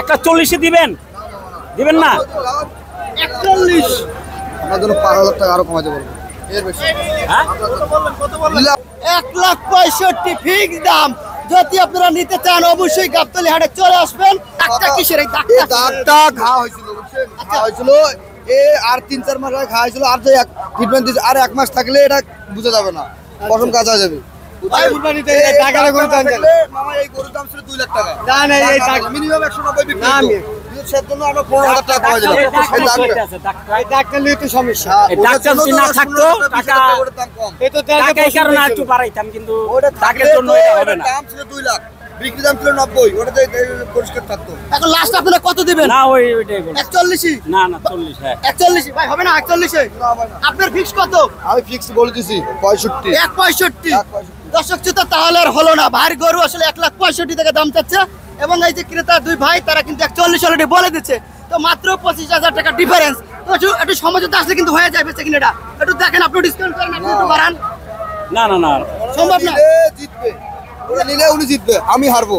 একটা 40 দিবেন দিবেন না 41 আপনার জন্য 5000 টাকা আরো কমাতে পারবো এর বেশি হ্যাঁ 1,65,000 ফিক্স দাম যদি আপনারা নিতে চান অবশ্যই গাবতলী হাটে চলে আসবেন ডাক্তার কিসের এই ডাক্তারটা খাওয়া হয়েছিল বুঝছেন খাওয়া হয়েছিল এ আর 3-4 মাস আগে খাওয়া হয়েছিল আর যে ট্রিটমেন্ট দিছে আর 1 মাস থাকলে এটা বোঝা যাবে না প্রথম কাজ হয়ে যাবে ভাই কুরবানিতে টাকার গরু দাম জানেন মামা এই গরুর দাম ছিল 2 লাখ টাকা না না এই টাকা মিনিমাম 190 বিক্রি না সের জন্য আমরা 15000 টাকা পাওয়া যাবে এই ডাক্তার নিয়ে তো সমস্যা এই ডাক্তার যদি না থাকতো টাকা এই তো টাকার কারণে একটু বাড়াইতাম কিন্তু টাকার জন্য এটা হবে না দাম ছিল 2 লাখ বিক্রি দাম ছিল 90 ওটাতে পরিষ্কার থাকতো এখন লাস্ট আপনারা কত দিবেন না ওইটাই বল 41 না না 40 হ্যাঁ 41 ভাই হবে না 41 আপনার ফিক্স কত আমি ফিক্স বলে দিছি 65 165 দর্শক শ্রোতা তাহলে আর হলো না ভাই গরু আসলে 1,65,000 টাকা দাম চাচ্ছে এবং এই যে ক্রেতা দুই ভাই তারা কিন্তু 41 অলরেডি বলে দিচ্ছে তো মাত্র 25,000 টাকা ডিফারেন্স তো একটু সমঝোতা আসলে কিন্তু হয়ে যাবে সেখানে এটা একটু দেখেন আপনি ডিসকাউন্ট করেন আপনি একটু বাড়ান না না না সম্ভব না জিতবে ওরা নিলে উনি জিতবে আমি হারবো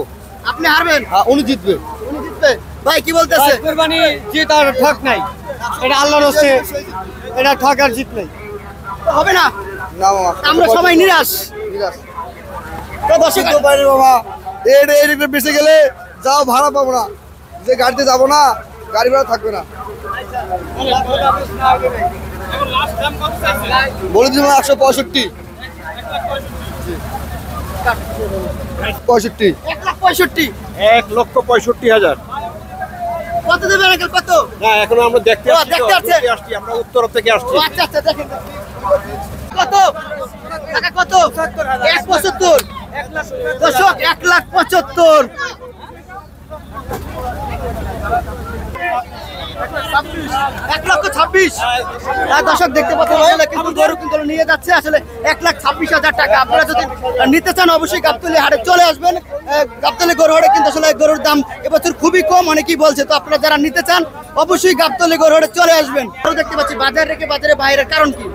আপনি হারবেন হ্যাঁ উনি জিতবে ভাই কি বলতেছে কুরবানি জিত আর ঠক নাই এটা আল্লাহর হচ্ছে এটা ঠক আর জিত নাই হবে না না মামা আমরা সবাই নিরাশ তো দর্শক তো বাইরে বাবা এই বেঁচে গেলে যাও ভাড়া পাবো না যে গাড়িতে যাবো না গাড়ি ভাড়া থাকবে না বলে দিলাম 165 65 1,65,000 1,65,000 কত দেবে আঙ্কেল কত না এখন আমরা দেখতে আসছি আমরা উত্তর থেকে আসছি আচ্ছা আচ্ছা দেখেন কত টাকা কত 1,75,000 দর্শক 1,75,000 1,26,000 দর্শক দেখতে পাচ্ছেন কিন্তু গরু কিন্তু নিয়ে যাচ্ছে আসলে 1,26,000 টাকা আপনারা যদি নিতে চান অবশ্যই গাবতলী হাটে চলে আসবেন গাবতলী গরু হাটে কিন্তু আসলে গরুর দাম এবছর খুবই কম অনেকেই বলছে তো আপনারা যারা নিতে চান অবশ্যই গাবতলী গরু হাটে চলে আসবেন আরো দেখতে পাচ্ছি বাজার রেখে বাজারে বাইরের কারণ কি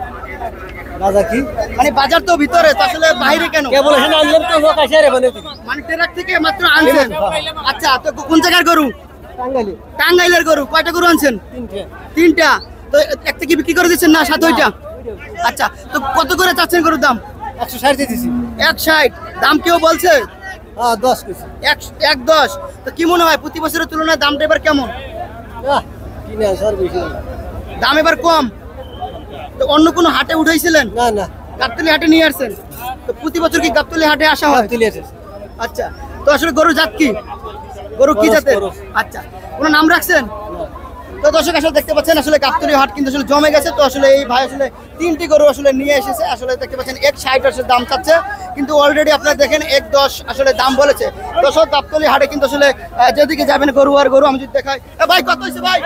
বাজার কি মানে বাজার তো ভিতরে তো আসলে বাইরে কেন কেবল এখানে আনলাম তো লোক আসে রে মানে ট্রাক থেকে মাত্র আনছেন আচ্ছা তো কোন জায়গার গরু টাঙ্গাইলে টাঙ্গাইলের গরু কয়টা গরু আনছেন 3টা তো একটা কি বিক্রি করে দিচ্ছেন না 7-8টা আচ্ছা তো কত করে চাচ্ছেন গরুর দাম 160 দিতেছি 160 দাম কেউ বলছে হ্যাঁ 10 কেজি 110 তো কি মনে হয় প্রতি বছরের তুলনায় দামটা এবার কেমন কিনে স্যার বেশি দাম এবার কম তো অন্য কোনো হাটে উঠাইছিলেন না না গাবতলী হাটে নিয়ে আসছেন তো প্রতি বছর কি গাবতলী হাটে আসা হয় তুলে আছে আচ্ছা তো আসলে গরু জাত কি গরু কি জাতের আচ্ছা কোনো নাম রাখছেন তো দর্শক আসলে দেখতে পাচ্ছেন আসলে গাবতলী হাট কিন্তু আসলে জমে গেছে তো আসলে এই ভাই আসলে 3টি গরু আসলে নিয়ে এসেছে আসলে দেখতে পাচ্ছেন 160 আসলে দাম চাচ্ছে কিন্তু অলরেডি আপনারা দেখেন 110 আসলে দাম বলেছে দর্শক গাবতলী হাটে কিন্তু আসলে যেদিকে যাবেন গরু আর গরু আমি যদি দেখাই ভাই কত হয়েছে ভাই